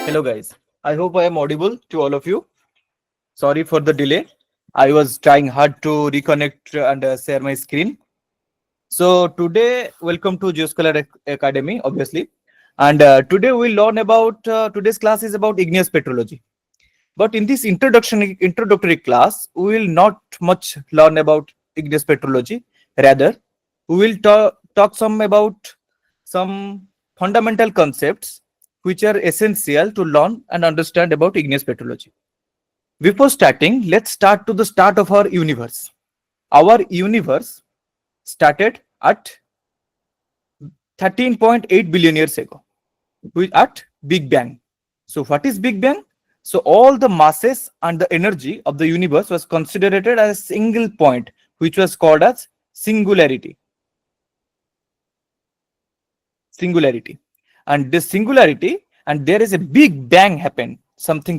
Hello guys. I hope I am audible to all of you. Sorry for the delay. I was trying hard to reconnect and share my screen. So today, welcome to Geoscalar Academy, obviously. And today we'll learn about, today's class is about igneous petrology. But in this introductory class, we will not much learn about igneous petrology. Rather, we will talk some about some fundamental concepts which are essential to learn and understand about igneous petrology. Before starting, let's start to the start of our universe. Our universe started at 13.8 billion years ago at Big Bang. So what is Big Bang? So all the masses and the energy of the universe was considered as a single point, which was called as singularity. Singularity. And this singularity, and there is a big bang happen. Something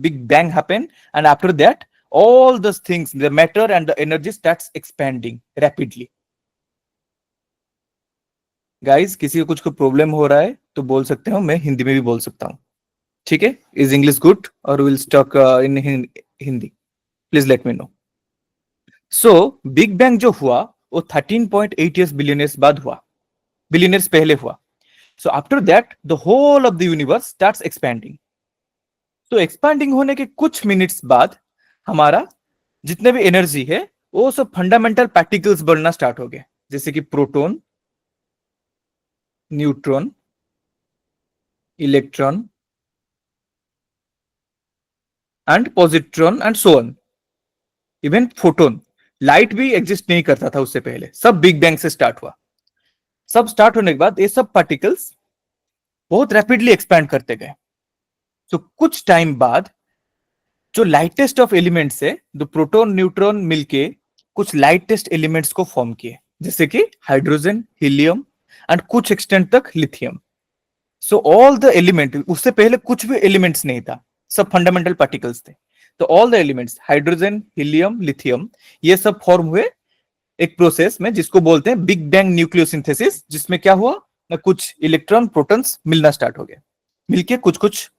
big bang happen, and after that, all those things, the matter and the energy starts expanding rapidly. Guys किसी को कुछ को problem हो रहा है तो बोल सकते हो, मैं हिंदी में भी बोल सकता हूँ. ठीक है? इज इंग्लिश गुड और will stock in Hindi? Please let me know. So big bang जो हुआ वो 13.8 years बिलियन ईयर्स बाद हुआ, बिलियन ईयर्स पहले हुआ. So after that the whole of the universe starts expanding. तो एक्सपैंडिंग होने के कुछ मिनट्स बाद हमारा जितने भी एनर्जी है वो सब फंडामेंटल पार्टिकल्स बनना स्टार्ट हो गए, जैसे कि proton, neutron, electron and positron and so on. Even photon, light भी एग्जिस्ट नहीं करता था उससे पहले, सब बिग बैंग से स्टार्ट हुआ. सब स्टार्ट होने के बाद ये सब पार्टिकल्स बहुत रैपिडली एक्सपैंड करते गए. तो कुछ टाइम बाद जो लाइटेस्ट ऑफ एलिमेंट्स है, जो प्रोटॉन न्यूट्रॉन मिलके कुछ लाइटेस्ट एलिमेंट्स को फॉर्म किए, जैसे कि हाइड्रोजन, हीलियम एंड कुछ एक्सटेंट तक lithium. So all the element, उससे पहले कुछ भी एलिमेंट्स नहीं था, सब फंडामेंटल पार्टिकल्स थे. तो all the elements hydrogen, helium, lithium, ये सब फॉर्म हुए एक प्रोसेस में जिसको बोलते हैं बिग बैंग न्यूक्लियोसिंथेसिस, जिसमें क्या हुआ ना, कुछ इलेक्ट्रॉन प्रोटॉन्स मिलना स्टार्ट हो गया, मिलके कुछ कुछ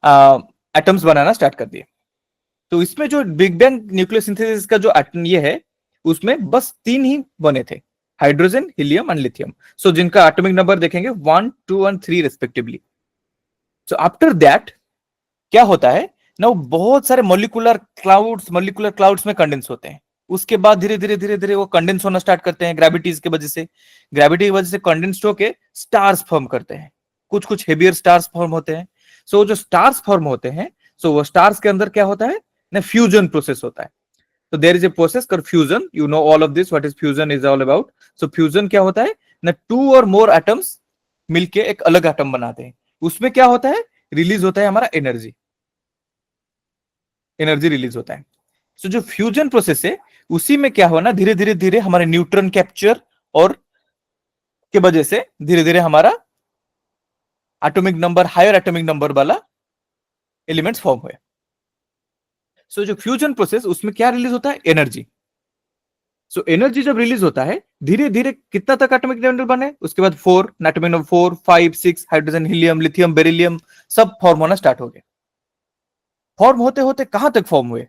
एटम्स बनाना स्टार्ट कर दिए. तो इसमें जो बिग बैंग न्यूक्लियोसिंथेसिस का जो ये है, उसमें बस 3 ही बने थे, हाइड्रोजन, हीलियम एंड लिथियम. सो जिनका एटॉमिक नंबर देखेंगे 1, 2 and 3 respectively. So after that क्या होता है ना, बहुत सारे मॉलिक्यूलर क्लाउड्स में कंडेंस होते हैं. उसके बाद धीरे धीरे धीरे धीरे वो कंडेंस होना स्टार्ट करते हैं ग्रेविटीज की वजह से. ग्रेविटी की वजह से कंडेंस्ड होके स्टार्स फॉर्म करते हैं, कुछ कुछ हेवियर स्टार्स फॉर्म होते हैं. सो जो स्टार्स फॉर्म होते हैं, सो वो स्टार्स के अंदर क्या होता है ना, फ्यूजन प्रोसेस होता है. तो there is a process called fusion. You know all of this, what is fusion is all about. So fusion क्या होता है ना, 2 और मोर एटम्स मिलके एक अलग एटम बनाते हैं. उसमें क्या होता है, रिलीज होता है हमारा एनर्जी रिलीज होता है. सो जो फ्यूजन प्रोसेस है, उसी में क्या हुआ ना, धीरे धीरे धीरे हमारे न्यूट्रॉन कैप्चर और के वजह से धीरे धीरे हमारा atomic number, higher atomic number वाला एलिमेंट्स फॉर्म हुए. सो जो फ्यूजन प्रोसेस, उसमें क्या रिलीज होता है, एनर्जी. सो एनर्जी जब रिलीज होता है, धीरे धीरे कितना तक एटॉमिक नंबर बने, उसके बाद 4, atomic number 4, 5, 6, hydrogen, helium, lithium, beryllium सब फॉर्म होना स्टार्ट हो गए. फॉर्म होते होते कहां तक फॉर्म हुए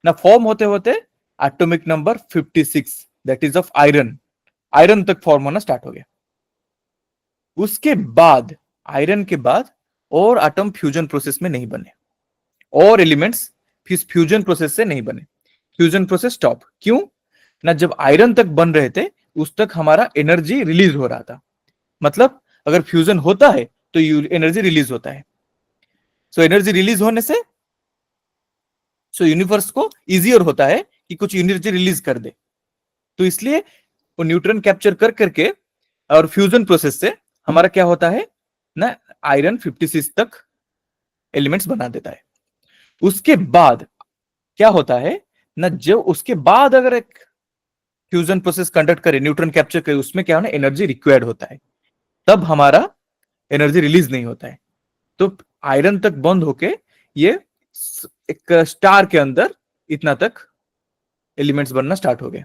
ना, फॉर्म होते होते atomic number 56, that is of iron तक फॉर्म होना स्टार्ट हो गया. उसके बाद आयरन के बाद और एटम फ्यूजन प्रोसेस में नहीं बने, और एलिमेंट्स फ्यूजन प्रोसेस से नहीं बने. Fusion process stop. क्यों ना, जब आयरन तक बन रहे थे उस तक हमारा एनर्जी रिलीज हो रहा था. मतलब अगर फ्यूजन होता है तो एनर्जी रिलीज होता है. सो एनर्जी रिलीज होने से यूनिवर्स को इजियर होता है कि कुछ एनर्जी रिलीज कर दे. तो इसलिए वो न्यूट्रॉन कैप्चर कर करके और फ्यूजन प्रोसेस से हमारा क्या होता है ना, आयरन 56 तक एलिमेंट्स बना देता है. उसके बाद क्या होता है ना, जो उसके बाद अगर एक फ्यूजन प्रोसेस कंडक्ट करे, न्यूट्रॉन कैप्चर करे, उसमें क्या होना, एनर्जी रिक्वायर्ड होता है, तब हमारा एनर्जी रिलीज नहीं होता है. तो आयरन तक बंद होके ये एक स्टार के अंदर इतना तक एलिमेंट्स बनना स्टार्ट हो गए.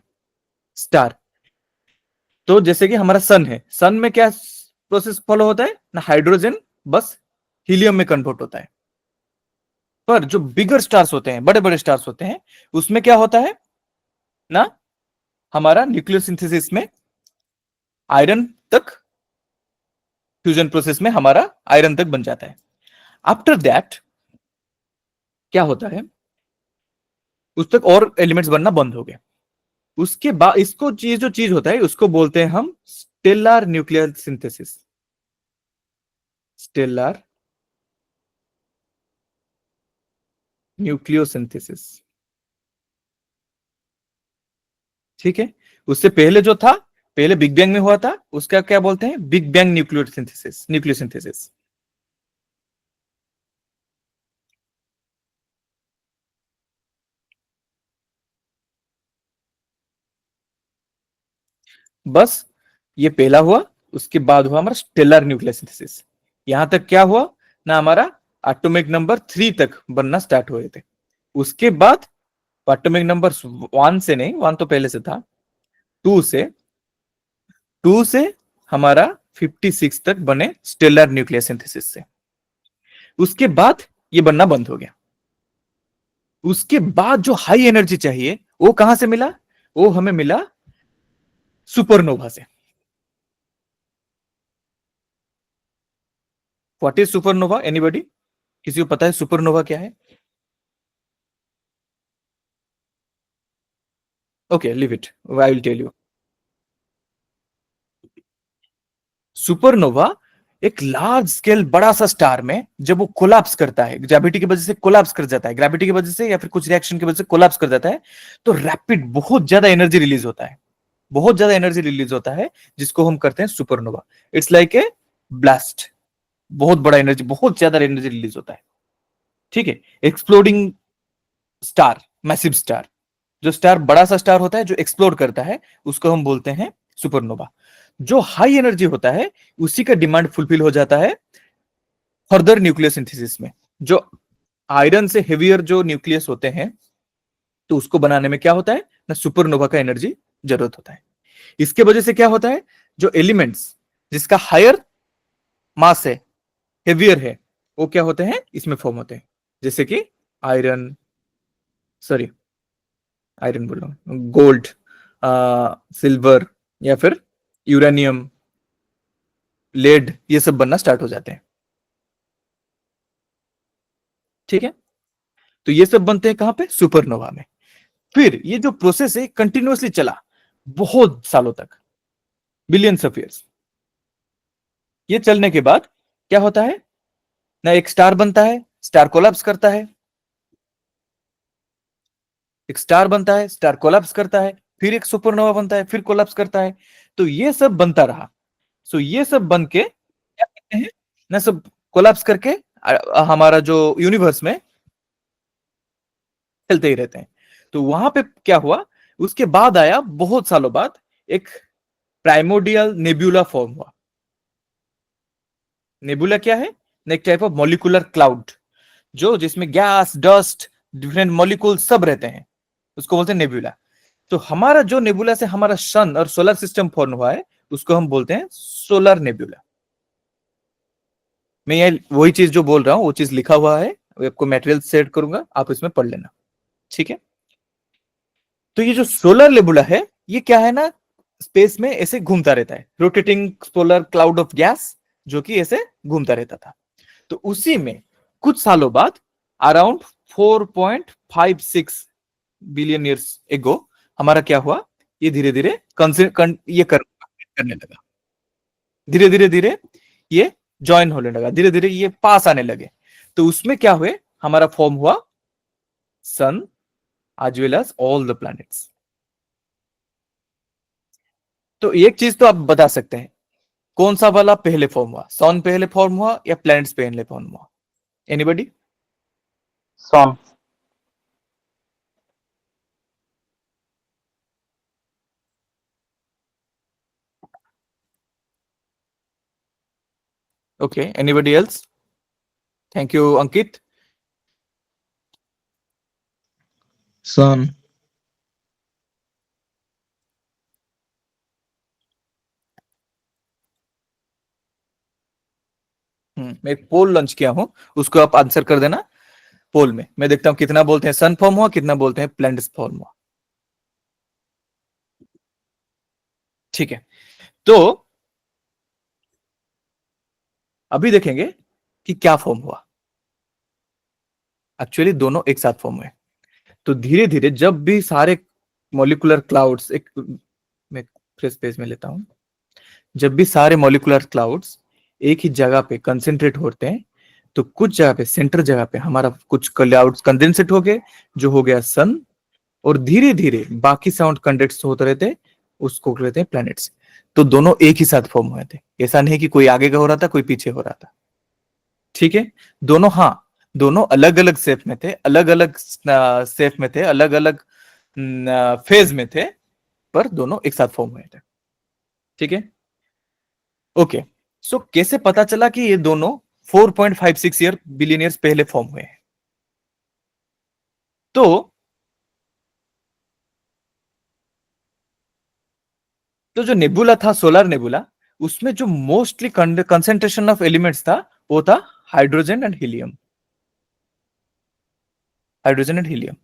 स्टार, तो जैसे कि हमारा सन है, सन में क्या प्रोसेस फॉलो होता है ना, हाइड्रोजन बस हीलियम में कन्वर्ट होता है। पर जो बिगर स्टार्स होते हैं, बड़े बड़े स्टार्स होते हैं, उसमें क्या होता है ना, हमारा न्यूक्लियोसिंथेसिस में आयरन तक, फ्यूजन प्रोसेस में हमारा आयरन तक बन जाता है। आफ्टर दैट क्या होता है, उस तक और एलिमेंट्स बनना बंद हो गए। उसके बाद इसको चीज जो चीज होता है उसको बोलते हैं हम stellar nuclear synthesis. Stellar nucleosynthesis, ठीक है। उससे पहले जो था, पहले बिग बैंग में हुआ था, उसका क्या बोलते हैं, बिग बैंग न्यूक्लियोसिंथेसिस, न्यूक्लियोसिंथेसिस। बस ये पहला हुआ, उसके बाद हुआ हमारा स्टेलर न्यूक्लियर सिंथेसिस। यहां तक क्या हुआ ना, हमारा एटॉमिक नंबर 3 तक बनना स्टार्ट हुए थे। उसके बाद एटॉमिक नंबर 1 से नहीं, 1 तो पहले से था, 2 से, 2 से हमारा 56 तक बने स्टेलर न्यूक्लियर सिंथेसिस से। उसके बाद ये बनना बंद हो गया। उसके बाद जो हाई एनर्जी चाहिए वो कहां से मिला, वो हमें मिला सुपरनोवा से। व्हाट इज सुपरनोवा, एनीबॉडी, किसी को पता है सुपरनोवा क्या है? Okay, leave it, I will tell you. Supernova एक लार्ज स्केल बड़ा सा स्टार में जब वो कोलैप्स करता है, ग्रेविटी की वजह से कोलैप्स कर जाता है, ग्रेविटी की वजह से या फिर कुछ रिएक्शन की वजह से कोलैप्स कर जाता है, तो रैपिड बहुत ज्यादा एनर्जी रिलीज होता है, बहुत ज्यादा एनर्जी रिलीज होता है, जिसको हम करते हैं supernova. It's like a blast, बहुत बड़ा एनर्जी, बहुत ज्यादा एनर्जी रिलीज होता है, ठीक है। एक्सप्लोडिंग स्टार, मैसिव स्टार, जो स्टार बड़ा सा स्टार होता है जो एक्सप्लोर करता है, उसको हम बोलते हैं सुपरनोवा। जो हाई एनर्जी होता है उसी का डिमांड फुलफिल हो जाता है फर्दर न्यूक्लियर सिंथेसिस में। जो आयरन से हेवियर जो न्यूक्लियस होते हैं, तो उसको बनाने में क्या होता है ना, सुपरनोवा का एनर्जी जरूरत होता है। इसके वजह से क्या होता है, जो एलिमेंट्स जिसका हायर मास है, हेवियर है, वो क्या होते हैं, इसमें फॉर्म होते हैं। जैसे कि आयरन, सॉरी, आयरन बोल रहा हूं, गोल्ड, सिल्वर, या फिर यूरेनियम, लेड, ये सब बनना स्टार्ट हो जाते हैं, ठीक है। तो ये सब बनते हैं कहां पे, सुपरनोवा में। फिर ये जो प्रोसेस है कंटिन्यूअसली चला बहुत सालों तक, बिलियंस ऑफ ईयर्स। ये चलने के बाद क्या होता है ना, एक स्टार बनता है, स्टार कोलैप्स करता है, एक स्टार बनता है, स्टार कोलैप्स करता है, फिर एक सुपरनोवा बनता है, फिर कोलैप्स करता है। तो ये सब बनता रहा। सो ये सब बन के क्या कहते हैं ना, सब कोलैप्स करके हमारा जो यूनिवर्स में चलते ही रहते हैं। तो वहां पे क्या हुआ, उसके बाद आया बहुत सालों बाद एक प्राइमोडियल नेबुला फॉर्म हुआ। नेबुला क्या है, एक टाइप ऑफ मॉलिक्यूलर क्लाउड, जो जिसमें गैस, डस्ट, डिफरेंट मॉलिक्यूल सब रहते हैं, उसको बोलते हैं नेबुला। तो हमारा जो नेबुला से हमारा सन और सोलर सिस्टम फॉर्म हुआ है, उसको हम बोलते हैं सोलर नेबुला। मैं ये वही चीज जो बोल रहा हूं वो चीज लिखा हुआ है, आपको मटेरियल सेट करूंगा, आप इसमें पढ़ लेना, ठीक है। तो ये जो सोलर नेबुला है, ये क्या है ना, स्पेस में ऐसे घूमता रहता है, rotating solar cloud of gas, जो कि ऐसे घूमता रहता था। तो उसी में कुछ सालों बाद, अराउंड 4.56 बिलियन ईयर्स एगो, हमारा क्या हुआ, ये धीरे धीरे ये करने लगा, धीरे धीरे धीरे ये ज्वाइन होने लगा, धीरे धीरे ये पास आने लगे। तो उसमें क्या हुए, हमारा फॉर्म हुआ sun as well as all the planets. तो एक चीज तो आप बता सकते हैं, कौन सा वाला पहले फॉर्म हुआ, सन पहले फॉर्म हुआ या प्लैनेट्स पहले फॉर्म हुआ, anybody? Sun. Okay, anybody else? Thank you Ankit. Sun. मैं एक पोल लॉन्च किया हूं, उसको आप आंसर कर देना पोल में। मैं देखता हूं कितना बोलते हैं सन फॉर्म हुआ, कितना बोलते हैं प्लैनेट्स फॉर्म हुआ। ठीक है, तो अभी देखेंगे कि क्या फॉर्म हुआ। एक्चुअली दोनों एक साथ फॉर्म हुए। तो धीरे धीरे जब भी सारे मॉलिक्यूलर क्लाउड्स, एक मैं फ्रेश पेज में लेता हूं, जब भी सारे मॉलिक्यूलर क्लाउड्स एक ही जगह पे कंसेंट्रेट होते हैं, तो कुछ जगह पे, सेंटर जगह पे हमारा कुछ क्लाउड्स कंडेंसेट हो गए, जो हो गया सन। और धीरे धीरे बाकी साउंड कंडेंस होते रहते, उसको कहते हैं प्लैनेट्स। तो दोनों एक ही साथ फॉर्म हुए थे, ऐसा नहीं कि कोई आगे का हो रहा था कोई पीछे हो रहा था। ठीक है, दोनों, हाँ, दोनों अलग अलग शेप में थे, अलग अलग शेप में थे, अलग अलग फेज में थे, पर दोनों एक साथ फॉर्म हुए थे। ठीक है, ओके। सो कैसे पता चला कि ये दोनों 4.56 ईयर बिलियन ईयर्स पहले फॉर्म हुए हैं? तो जो नेबुला था, सोलर नेबुला, उसमें जो मोस्टली कंसेंट्रेशन ऑफ एलिमेंट्स था, वो था hydrogen and helium. Hydrogen and helium.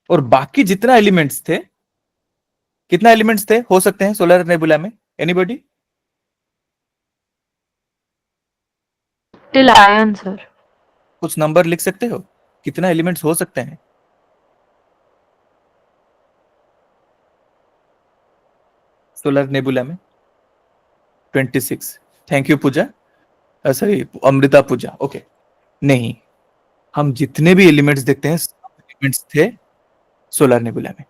और बाकी जितना एलिमेंट्स थे, कितना एलिमेंट्स थे हो सकते हैं सोलर नेबुला में? एनीबॉडी? Till ion sir. कुछ नंबर लिख सकते हो, कितना एलिमेंट्स हो सकते हैं सोलर नेबुला में? 26। Thank you Pooja, sorry Amrita Pooja. Okay, नहीं, हम जितने भी एलिमेंट्स देखते हैं, एलिमेंट्स थे सोलर नेबुला में।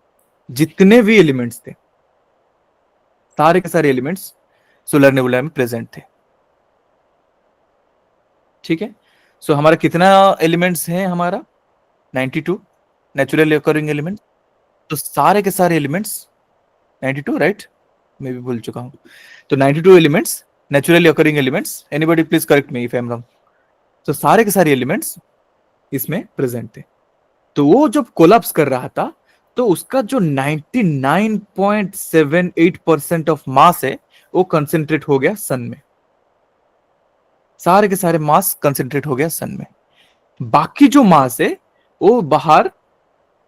जितने भी एलिमेंट्स थे, सारे के सारे एलिमेंट्स सोलर नेबुला में प्रेजेंट थे। ठीक है, सो हमारा कितना एलिमेंट्स हैं? हमारा 92 नेचुरल ओकरिंग एलिमेंट। तो सारे के सारे एलिमेंट्स 92, राइट? मैं भी भूल चुका हूं। तो 92 elements, naturally occurring elements. Anybody please correct me if I am wrong. तो सारे के सारे एलिमेंट्स इसमें प्रेजेंट थे। तो वो जब कोलैप्स कर रहा था, तो उसका जो 99.78% ऑफ मास है, वो कंसेंट्रेट हो गया सन में। सारे के सारे मास कंसेंट्रेट हो गया सन में। बाकी जो मास है वो बाहर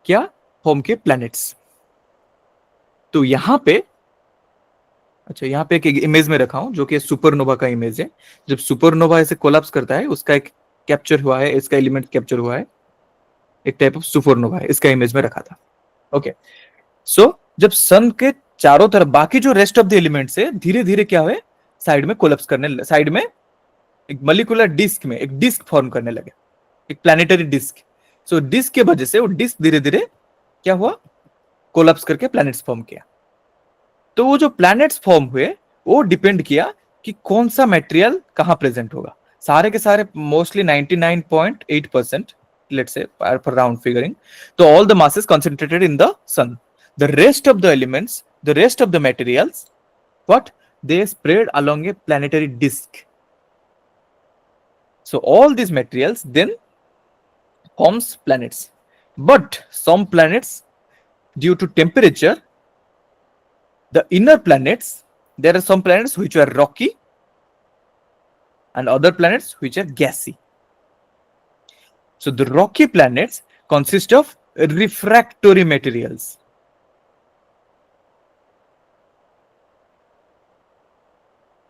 क्या फॉर्म के प्लैनेट्स। तो यहां पे, अच्छा, यहां पे एक इमेज में रखा हूं जो कि सुपरनोवा का इमेज है। जब सुपरनोवा ऐसे कोलैप्स करता है, उसका एक कैप्चर हुआ है, इसका एलिमेंट कैप्चर हुआ है, एक टाइप ऑफ सुपरनोवा है, इसका इमेज में रखा था। ओके, सो जब सन के चारों तरफ बाकी जो रेस्ट ऑफ द एलिमेंट्स है, धीरे धीरे क्या हुए, साइड में कोलैप्स करने, साइड में एक मॉलिक्यूलर डिस्क में एक डिस्क फॉर्म करने लगे, एक प्लैनेटरी डिस्क। सो डिस्क के वजह से वो डिस्क धीरे धीरे क्या हुआ, कोलैप्स करके प्लैनेट्स फॉर्म किया। तो वो जो प्लैनेट्स फॉर्म हुए, वो डिपेंड किया कि कौन सा मटेरियल कहां प्रेजेंट होगा। सारे के सारे mostly 99.8%, let's say for round figuring, तो all the masses concentrated in the sun. The rest of the elements, the rest of the materials, what they spread along a planetary disk. So all these materials then forms planets. But some planets, due to temperature, the inner planets, there are some planets which are rocky and other planets which are gassy. So the rocky planets consist of refractory materials.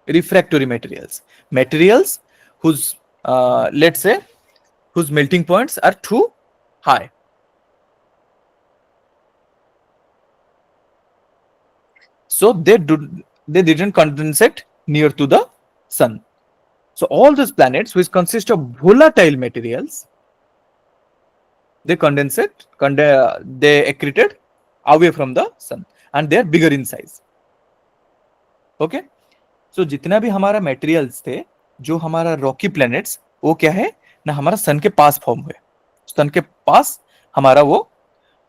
Refractory materials, materials whose let's say whose melting points are too high. So they didn't condensate near to the sun. So all those planets which consist of volatile materials, they condensate, they accreted away from the sun, and they are bigger in size. Okay, so जितना भी हमारा materials थे, जो हमारा Rocky planets, वो क्या है ना, हमारा सन के पास फॉर्म हुए। सन के पास हमारा वो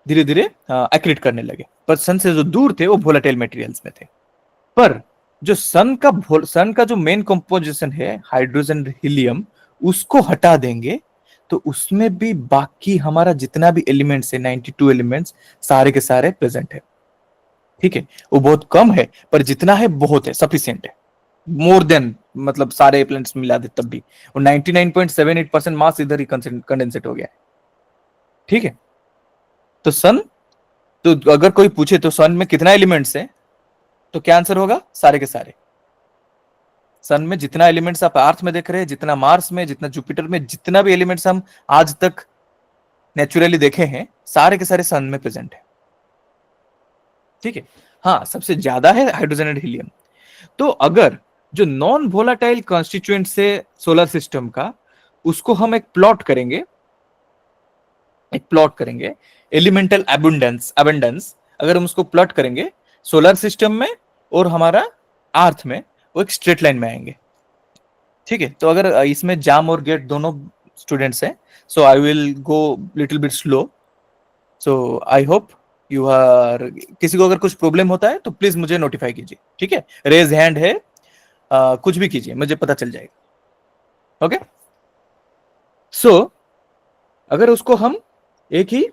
धीरे धीरे एक्रेट करने लगे, पर सन से जो दूर थे वो वोलेटाइल मटेरियल्स में थे। पर जो सन का जो मेन कंपोजिशन है हाइड्रोजन हीलियम, उसको हटा देंगे तो उसमें भी बाकी हमारा जितना भी एलिमेंट्स है, 92 एलिमेंट्स, सारे के सारे प्रेजेंट है। ठीक है, वो बहुत कम है, पर जितना है बहुत है, सफिशिएंट है। मोर देन, मतलब सारे प्लैनेट्स मिला दे तब भी, और 99.78% मास इधर ही कंडेंसेट हो गया है। ठीक है, तो सन, तो अगर कोई पूछे तो सन में कितना एलिमेंट्स है, तो क्या आंसर होगा? सारे के सारे। सन में जितना एलिमेंट्स आप अर्थ में देख रहे हैं, जितना मार्स में, जितना जुपिटर में, जितना भी एलिमेंट्स हम आज तक नेचुरली देखे हैं, सारे के सारे सन में प्रेजेंट है। ठीक है, हाँ, सबसे ज्यादा है हाइड्रोजन एंड हीलियम। तो अगर जो नॉन वोलाटाइल कॉन्स्टिट्यूएंट से सोलर सिस्टम का, उसको हम एक प्लॉट करेंगे, एलिमेंटल अबंडेंस अगर हम उसको प्लॉट करेंगे सोलर सिस्टम में और हमारा अर्थ में, वो एक स्ट्रेट लाइन में आएंगे। ठीक है, तो अगर इसमें जाम और गेट दोनों स्टूडेंट्स हैं, so I will go little bit slow, so I hope you are, किसी को अगर कुछ प्रॉब्लम होता है तो प्लीज मुझे नोटिफाई कीजिए। ठीक है, रेज हैंड है, कुछ भी कीजिए, मुझे पता चल जाएगा। ओके, सो अगर उसको हम एक ही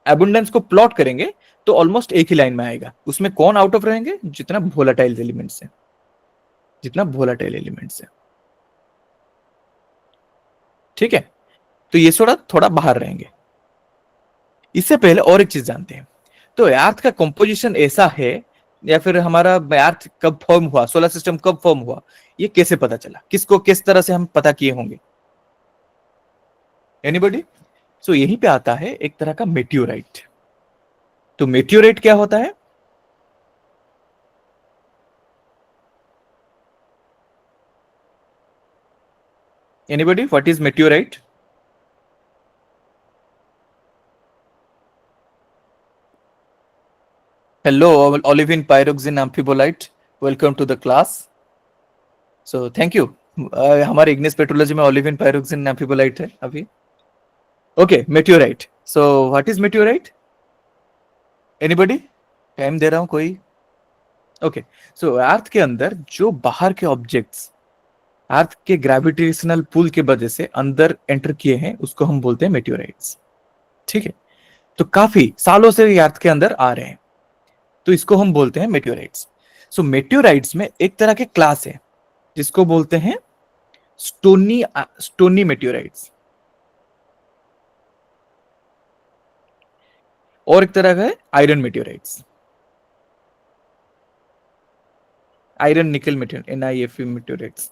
एबुंडेंस को प्लॉट करेंगे तो ऑलमोस्ट एक ही लाइन में आएगा। उसमें कौन आउट ऑफ रहेंगे? जितना वोलाटाइल एलिमेंट्स है, ठीक है, तो ये थोड़ा बाहर रहेंगे। इससे पहले और एक चीज जानते हैं, तो अर्थ का कंपोजिशन ऐसा है, या फिर हमारा अर्थ कब फॉर्म हुआ, सोलर सिस्टम कब फॉर्म हुआ, ये कैसे पता चला? किसको किस तरह से हम पता किए होंगे? एनीबॉडी? सो यहीं पे आता है एक तरह का मेटियोराइट। तो मेटियोराइट क्या होता है? Anybody, what is meteorite? Hello, olivine pyroxene amphibolite. Welcome to the class. So thank you. हमारे इग्निस पेट्रोलॉजी में ओलिविन पायरोक्सिन एम्फिबोलाइट है अभी। Okay, meteorite. So what is meteorite? Anybody? Time दे रहा हूं कोई? ओके, सो अर्थ के अंदर जो बाहर के ऑब्जेक्ट्स अर्थ के ग्रेविटेशनल पुल के वजह से अंदर एंटर किए हैं, उसको हम बोलते हैं मेटियोराइट्स। ठीक है, तो काफी सालों से ये अर्थ के अंदर आ रहे हैं, तो इसको हम बोलते हैं मेटियोराइट्स। सो मेटियोराइट्स में एक तरह के क्लास है जिसको बोलते हैं स्टोनी मेटियोराइट्स, और एक तरह का है आयरन मेटियोराइट्स, आयरन निकल मेटियोर, NiFe मेटियोराइट्स।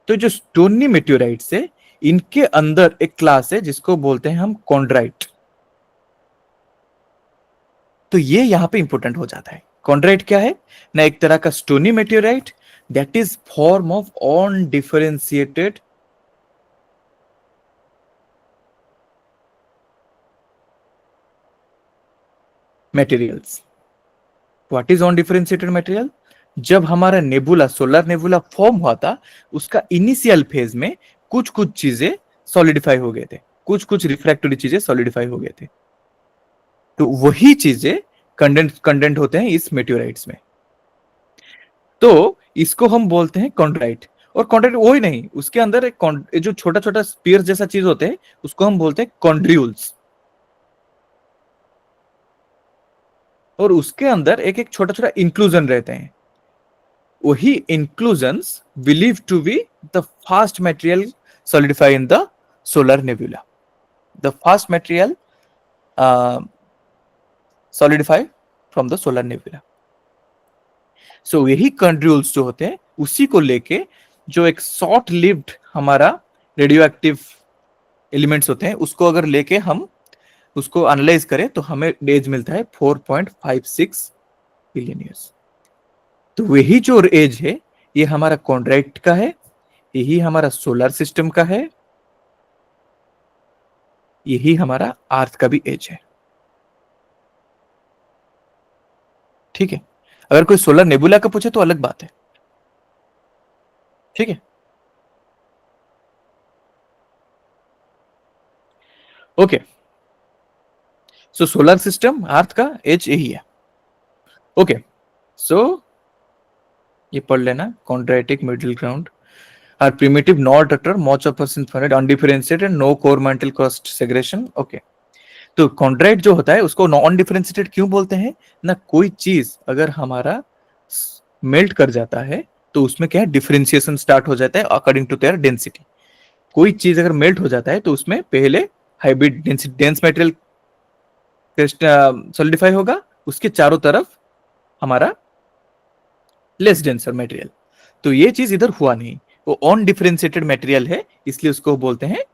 तो जो स्टोनी मेटियोराइट्स है, इनके अंदर एक क्लास है जिसको बोलते हैं हम कॉन्ड्राइट। तो ये यहां पे इंपॉर्टेंट हो जाता है। कॉन्ड्राइट क्या है ना? एक तरह का stony meteorite that is form of undifferentiated materials. What is undifferentiated material? जब हमारा नेबुला, सोलर नेबुला फॉर्म हुआ था, उसका इनिशियल फेज में कुछ कुछ चीजें सॉलिडिफाई हो गए थे, कुछ कुछ रिफ्रैक्टरी चीजें सॉलिडिफाई हो गए थे, तो वही चीजें कंडेंट होते हैं इस मेटियोराइट्स में। तो इसको हम बोलते हैं कॉन्ड्राइट। और कॉन्ड्राइट वही नहीं, उसके अंदर एक जो छोटा छोटा स्पीयर जैसा चीज होते हैं, उसको हम बोलते हैं कॉन्ड्रियूल्स। और उसके अंदर एक एक छोटा छोटा इंक्लूजन रहते हैं। वही inclusions believe to be the first material solidify in the solar nebula. The fast material solidify from the solar nebula. So यही कंड्यूल्स जो होते हैं, उसी को लेके जो एक शॉर्ट लिव्ड हमारा रेडियो एक्टिव एलिमेंट्स होते हैं, उसको अगर लेके हम उसको एनालाइज करें तो हमें एज मिलता है 4.56 बिलियन ईयर्स। तो वही जो एज है, ये हमारा कॉन्ड्राइट का है, यही हमारा सोलर सिस्टम का है, यही हमारा अर्थ का भी एज है। ठीक है, अगर कोई सोलर नेबुला का पूछे तो अलग बात है। ठीक है, okay, so solar system earth का एज यही है। ओके, सो ये पढ़ लेना, chondritic middle ground are primitive not utter much of percent undifferentiated no core mantle crust segregation. Okay, तो कॉन्ड्राइट जो होता है उसको नॉन डिफरेंशिएटेड क्यों बोलते हैं ना? कोई चीज अगर हमारा मेल्ट कर जाता है तो उसमें क्या है, डिफरेंशिएशन स्टार्ट हो जाता है अकॉर्डिंग टू देयर डेंसिटी। कोई चीज अगर मेल्ट हो जाता है तो उसमें पहले हाइब्रिड डेंस मटेरियल सॉलिडिफाई होगा, उसके चारों तरफ हमारा लेस डेंसर मटेरियल। तो ये चीज इधर हुआ नहीं, वो ऑन डिफरेंशिएटेड मटेरियल है, इसलिए उसको बोलते हैं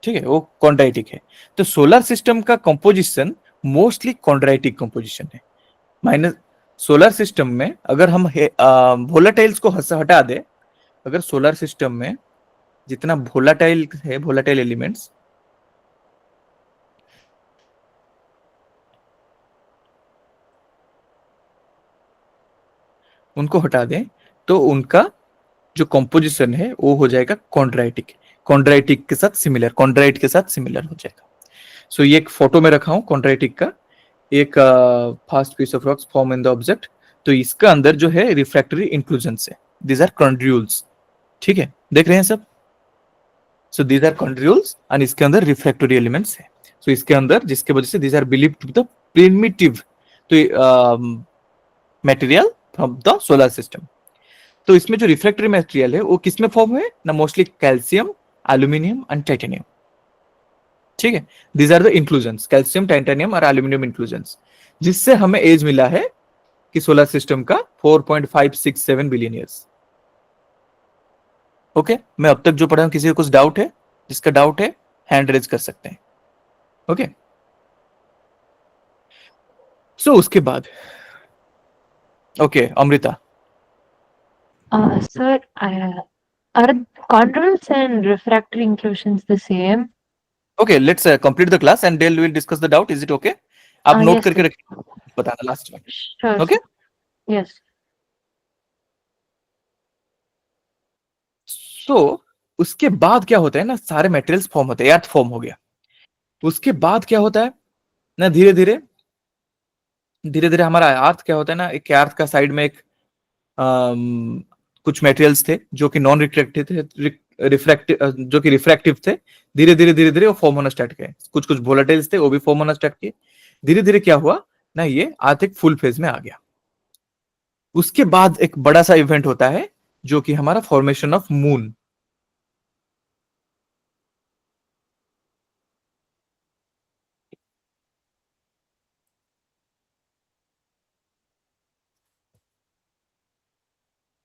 ठीक है, वो कॉन्ड्राइटिक है। तो सोलर सिस्टम का कंपोजिशन मोस्टली कॉन्ड्राइटिक कंपोजिशन है। माइनस सोलर सिस्टम में अगर हम वोलाटाइल्स को हटा दे, अगर सोलर सिस्टम में जितना वोलाटाइल है, वोलाटाइल एलिमेंट्स, उनको हटा दें तो उनका जो कंपोजिशन है वो हो जाएगा कॉन्ड्राइटिक। कॉन्ड्राइटिक के साथ सिमिलर, कॉन्ड्राइट के साथ सिमिलर हो जाएगा। सो ये एक फोटो में रखा हूं कॉन्ड्राइटिक का, एक first piece of rocks form in the object. तो इसका अंदर जो है रिफ्रैक्टरी इंक्लूजन है, दीज आर कॉन्ड्रियूल्स। ठीक है, देख रहे हैं सब। So these are chondrules and इसके अंदर रिफ्रैक्टरी एलिमेंट्स है। सो इसके अंदर जिसके वजह से these are believe to the primitive तो material from the solar system. तो इसमें जो रिफ्रैक्टरी मटेरियल है वो किसमें फॉर्म है ना, mostly calcium, aluminium and titanium. ठीक है, these are the inclusions, calcium, titanium और एल्यूमिनियम इंक्लूजन्स, जिससे हमें एज मिला है कि सोलर सिस्टम का 4.567 बिलियन ईयर्स। ओके, मैं अब तक जो पढ़ा हूं, किसी को कुछ डाउट है? जिसका डाउट है हैंड रेज कर सकते हैं। ओके, सो उसके बाद okay Amrita. Sir, are controls and refractory inclusions the same? Okay, let's complete the class and then we will discuss the doubt. Is it okay? आप नोट Yes, करके sir. रखिए, बताना last में। Sure, okay, sir. Yes. So उसके बाद क्या होता है ना, सारे मटेरियल्स फॉर्म होते हैं, अर्थ फॉर्म हो गया। उसके बाद क्या होता है ना, धीरे धीरे धीरे धीरे हमारा अर्थ क्या होता है ना, एक अर्थ का साइड में एक कुछ मटेरियल्स थे जो कि नॉन रिफ्लेक्टिव थे, रिफ्रैक्टिव जो कि रिफ्रैक्टिव थे। धीरे धीरे वो फॉर्म होना स्टार्ट किए। कुछ कुछ वोलेटाइल्स थे वो भी फॉर्म होना स्टार्ट किए। धीरे धीरे क्या हुआ ना, ये अर्थ एक फुल फेज में आ गया। उसके बाद एक बड़ा सा इवेंट होता है जो कि हमारा फॉर्मेशन ऑफ मून।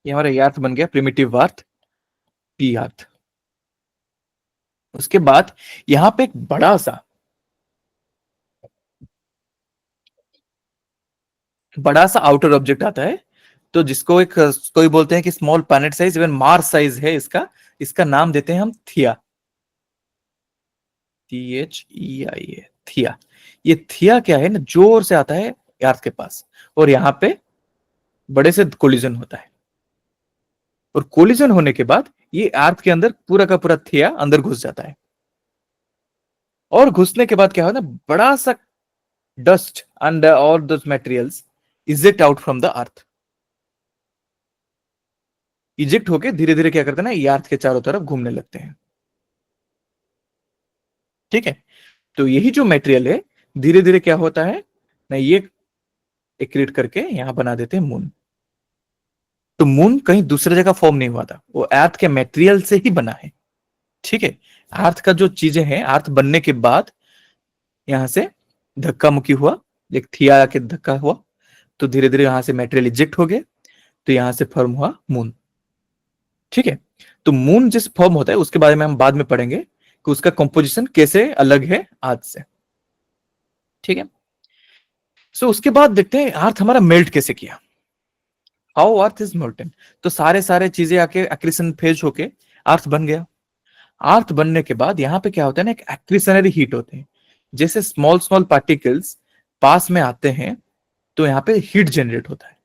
ये हमारा अर्थ बन गया, प्रिमिटिव अर्थ, पी अर्थ। उसके बाद यहां पे एक बड़ा सा आउटर ऑब्जेक्ट आता है, तो जिसको एक कोई बोलते हैं कि small planet size, even Mars size है इसका। इसका नाम देते हैं हम थिया, THEIA, थिया। ये थिया क्या है ना, जोर से आता है अर्थ के पास, और यहाँ पे बड़े से कोलिजन होता है। और कोलिजन होने के बाद ये अर्थ के अंदर पूरा का पूरा थिया अंदर घुस जाता है। और घुसने के बाद क्या होता है, बड़ा सा dust and all those materials eject out from the earth. Eject होके धीरे धीरे क्या करते हैं ना, ये अर्थ के चारों तरफ घूमने लगते हैं। ठीक है, तो यही जो मटेरियल है धीरे धीरे क्या होता है ना, ये एक्रीट करके यहां बना देते हैं मून। तो मून कहीं दूसरे जगह फॉर्म नहीं हुआ था, वो अर्थ के मटेरियल से ही बना है। ठीक है, अर्थ का जो चीजें हैं, अर्थ बनने के बाद यहां से धक्का मुक्की हुआ, एक थिया के धक्का हुआ, तो धीरे धीरे यहां से मटेरियल इजेक्ट हो गए, तो यहां से फॉर्म हुआ मून। ठीक है, तो मून जिस फॉर्म होता है उसके बारे में हम बाद में पढ़ेंगे कि उसका कंपोजिशन कैसे अलग है आज से। ठीक है, सो उसके बाद देखते हैं अर्थ हमारा मेल्ट कैसे किया, हाउ अर्थ इज मोल्टन। तो सारे सारे चीजें आके एक्रीशन फेज होके अर्थ बन गया। अर्थ बनने के बाद यहाँ पे क्या होता है ना, एक एक्रीशनरी हीट होते हैं। जैसे स्मॉल स्मॉल पार्टिकल्स पास में आते हैं तो यहाँ पे हीट जनरेट होता है,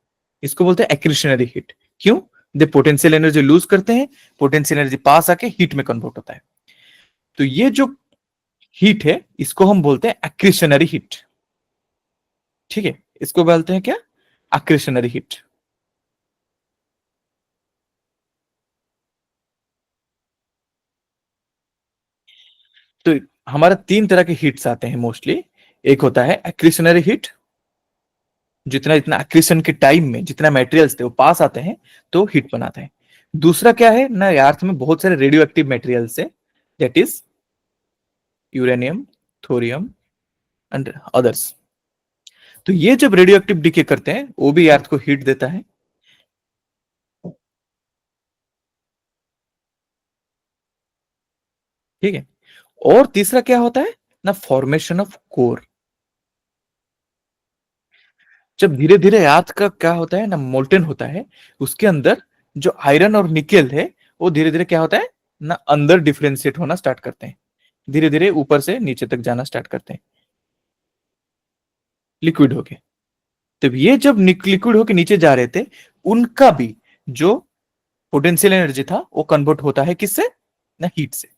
इसको बोलते हैं एक्रीशनरी हीट। क्यों? दे पोटेंशियल एनर्जी लूज करते हैं, पोटेंशियल एनर्जी पास आके हीट में कन्वर्ट होता है। तो ये जो हीट है इसको हम बोलते हैं एक्रीशनरी हीट। ठीक है, इसको बोलते हैं क्या, एक्रीशनरी हीट। तो हमारा तीन तरह के हीट्स आते हैं मोस्टली। एक होता है एक्रीशनरी हीट, जितना इतना एक्रीशन के टाइम में जितना मटेरियल्स थे वो पास आते हैं तो हीट बनाते हैं। दूसरा क्या है ना, अर्थ में बहुत सारे रेडियो एक्टिव मटेरियल्स है, that is uranium, thorium and others. तो ये जब रेडियो एक्टिव डिके करते हैं वो भी अर्थ को हीट देता है। ठीक है। और तीसरा क्या होता है ना, फॉर्मेशन ऑफ कोर। जब धीरे धीरे अर्थ का क्या होता है ना, मोल्टन होता है, उसके अंदर जो आयरन और निकेल है वो धीरे धीरे क्या होता है ना, अंदर डिफरेंशिएट होना स्टार्ट करते हैं, धीरे धीरे ऊपर से नीचे तक जाना स्टार्ट करते हैं, लिक्विड होके। तब ये जब लिक्विड होके नीचे जा रहे थे, उनका भी जो पोटेंशियल एनर्जी था वो कन्वर्ट होता है किससे ना, हीट से।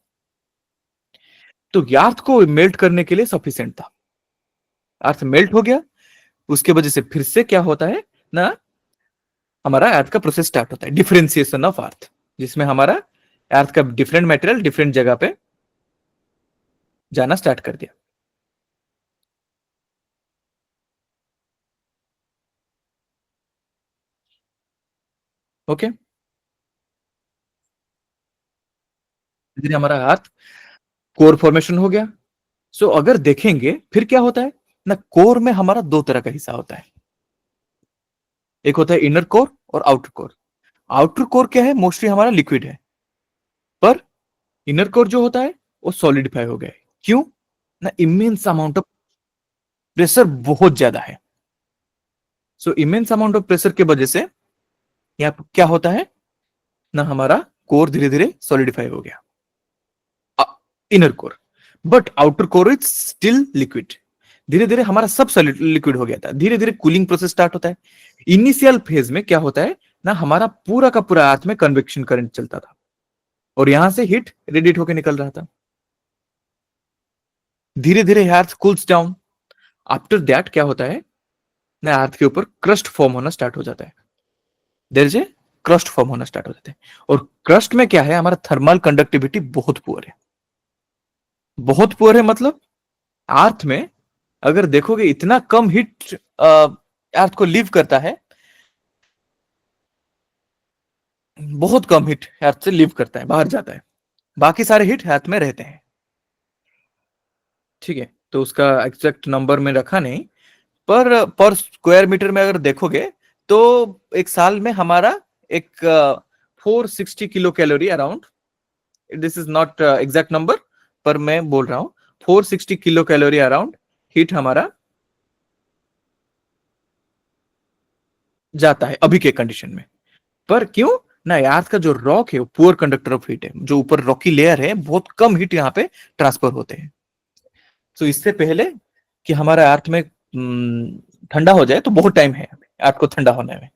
तो अर्थ को मेल्ट करने के लिए सफिशिएंट था। अर्थ मेल्ट हो गया, उसके वजह से फिर से क्या होता है ना, हमारा अर्थ का प्रोसेस स्टार्ट होता है, डिफरेंशिएशन ऑफ अर्थ, जिसमें हमारा अर्थ का डिफरेंट मटेरियल डिफरेंट जगह पे जाना स्टार्ट कर दिया। ओके, धीरे हमारा अर्थ कोर फॉर्मेशन हो गया। सो अगर देखेंगे फिर क्या होता है ना, कोर में हमारा दो तरह का हिस्सा होता है, एक होता है इनर कोर और आउटर कोर। आउटर कोर क्या है, मोस्टली हमारा लिक्विड है, पर इनर कोर जो होता है वो सॉलिडिफाई हो गया है। क्यों ना, इमेंस अमाउंट ऑफ प्रेशर बहुत ज्यादा है। सो इमेंस अमाउंट ऑफ प्रेशर के वजह से यहाँ पे क्या होता है ना, हमारा कोर धीरे धीरे सॉलिडिफाई हो गया, inner core. But outer core is still liquid. धीरे धीरे हमारा सब लिक्विड हो गया था, धीरे धीरे कूलिंग प्रोसेस स्टार्ट होता है। इनिशियल फेज में क्या होता है ना, हमारा पूरा का पूरा अर्थ में कन्वेक्शन करंट चलता था और यहां से हीट रेडिएट होकर निकल रहा था। धीरे धीरे अर्थ कूल्स डाउन। आफ्टर दैट क्या होता है ना, अर्थ के ऊपर क्रस्ट फॉर्म होना स्टार्ट हो जाता है। There is a crust form होना स्टार्ट हो जाता है। और क्रस्ट में क्या है, हमारा थर्मल कंडक्टिविटी बहुत पुअर है। बहुत पुअर है मतलब अर्थ में अगर देखोगे इतना कम हीट अर्थ को लीव करता है, बहुत कम हीट अर्थ से लीव करता है, बाहर जाता है, बाकी सारे हीट अर्थ में रहते हैं। ठीक है, तो उसका एग्जैक्ट नंबर में रखा नहीं, पर स्क्वायर मीटर में अगर देखोगे तो एक साल में हमारा एक 460 kilo calorie around, this is not exact number, पर मैं बोल रहा हूं 460 किलो कैलोरी अराउंड हीट हमारा जाता है अभी के कंडीशन में। पर क्यों ना, अर्थ का जो रॉक है वो पुअर कंडक्टर ऑफ हीट है, जो ऊपर रॉकी लेयर है बहुत कम हीट यहाँ पे ट्रांसफर होते हैं। तो इससे पहले कि हमारा अर्थ में ठंडा हो जाए तो बहुत टाइम है अर्थ को ठंडा होने में।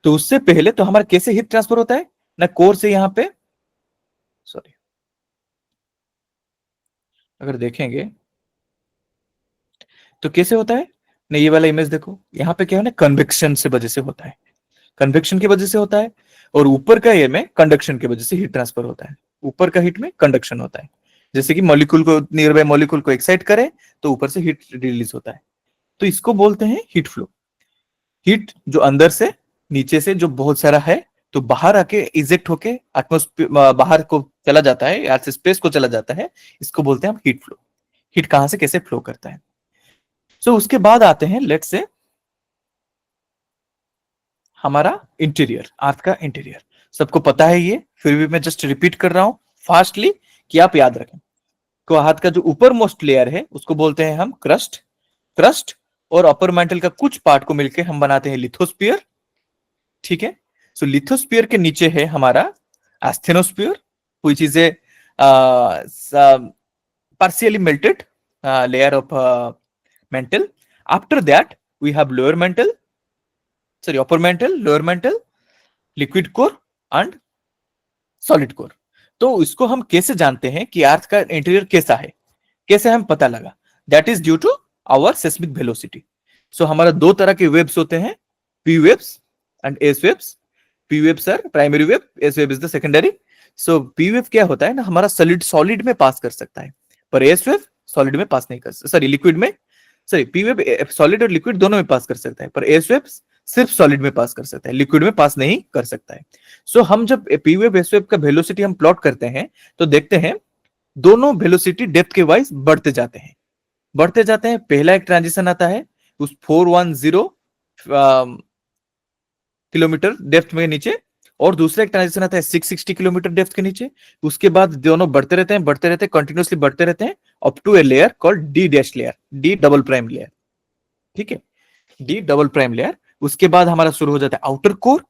तो उससे पहले तो हमारा कैसे हीट ट्रांसफर होता है ना, कोर से यहाँ पे, सॉरी, अगर देखेंगे तो कैसे होता है ना, ये वाला इमेज देखो, यहाँ पे क्या है ना, कन्वेक्शन से वजह से होता है, कन्वेक्शन की वजह से होता है। और ऊपर का ये में कंडक्शन की वजह से हीट ट्रांसफर होता है, ऊपर का हीट में कंडक्शन होता है। जैसे कि मॉलिक्यूल को, नियर बाय मॉलिक्यूल को एक्साइट करे तो ऊपर से हीट रिलीज होता है, तो इसको बोलते हैं हीट फ्लो। हीट जो अंदर से नीचे से जो बहुत सारा है तो बाहर आके इजेक्ट होके एटमोस्फेयर बाहर को चला जाता है, अर्थ से स्पेस को चला जाता है, इसको बोलते हैं हम हीट फ्लो। हीट कहां से कैसे फ्लो करता है। सो उसके बाद आते हैं लेट्स से हमारा इंटीरियर, अर्थ का इंटीरियर। सबको पता है ये, फिर भी मैं जस्ट रिपीट कर रहा हूं फास्टली कि आप याद रखें। तो अर्थ का जो ऊपर मोस्ट लेयर है उसको बोलते हैं हम क्रस्ट। क्रस्ट और अपर मैंटल का कुछ पार्ट को मिलकर हम बनाते हैं लिथोस्फीयर। ठीक है, सो लिथोस्फीयर के नीचे है हमारा asthenosphere, which is a partially melted layer of mantle. After that we have lower mantle, sorry, upper mantle, lower mantle, liquid core and solid core. तो इसको हम कैसे जानते हैं कि अर्थ का इंटीरियर कैसा है, कैसे हम पता लगा, that is due to our seismic velocity. So हमारा दो तरह के वेव्स होते हैं, P waves and S waves. P waves are primary wave, S wave is the secondary. So P wave क्या होता है ना, हमारा सॉलिड में पास कर सकता है, पर एस वेव सॉलिड में पास नहीं कर सकता, सॉरी लिक्विड में सॉरी पी वेव सॉलिड और लिक्विड दोनों में पास कर सकता है, पर एस वेव सिर्फ सॉलिड में पास कर सकता है, लिक्विड में पास नहीं कर सकता है। सो हम जब पी वेव एस वेव का वेलोसिटी हम प्लॉट करते हैं तो देखते हैं दोनों वेलोसिटी डेप्थ के वाइज बढ़ते जाते हैं, बढ़ते जाते हैं। पहला एक ट्रांजिशन आता है उस 410 किलोमीटर डेप्थ में नीचे, और दूसरा एक ट्रांजिशन आता है 660 किलोमीटर डेप्थ के नीचे। उसके बाद दोनों बढ़ते रहते हैं, बढ़ते रहते हैं, कंटिन्यूअसली बढ़ते रहते हैं up to a layer called D dash layer, D double prime layer. ठीक है, डी डबल प्राइम लेयर। उसके बाद हमारा शुरू हो जाता है आउटर कोर,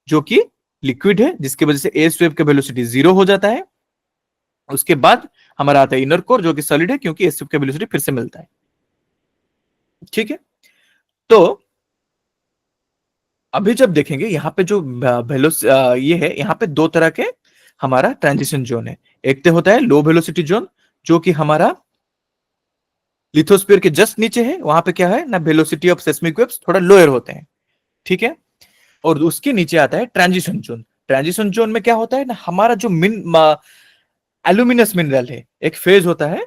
जो कि लिक्विड है, जिसकी वजह से एस वेव का वेलोसिटी 0 हो जाता है। उसके बाद हमारा आता है इनर कोर, जो कि सॉलिड है, क्योंकि एस वेव का वेलोसिटी फिर से मिलता है। ठीक है, तो अभी जब देखेंगे यहाँ पे जो ये है, यहाँ पे दो तरह के हमारा ट्रांजिशन जोन है। एक तो होता है लो वेलोसिटी जोन, जो कि हमारा लिथोस्फीयर के जस्ट नीचे है। वहां पे क्या है ना, वेलोसिटी ऑफ सेस्मिक वेव्स थोड़ा लोअर होते हैं। ठीक है, और उसके नीचे आता है ट्रांजिशन जोन। ट्रांजिशन जोन में क्या होता है ना, हमारा जो एल्यूमिनस मिनरल है, एक फेज होता है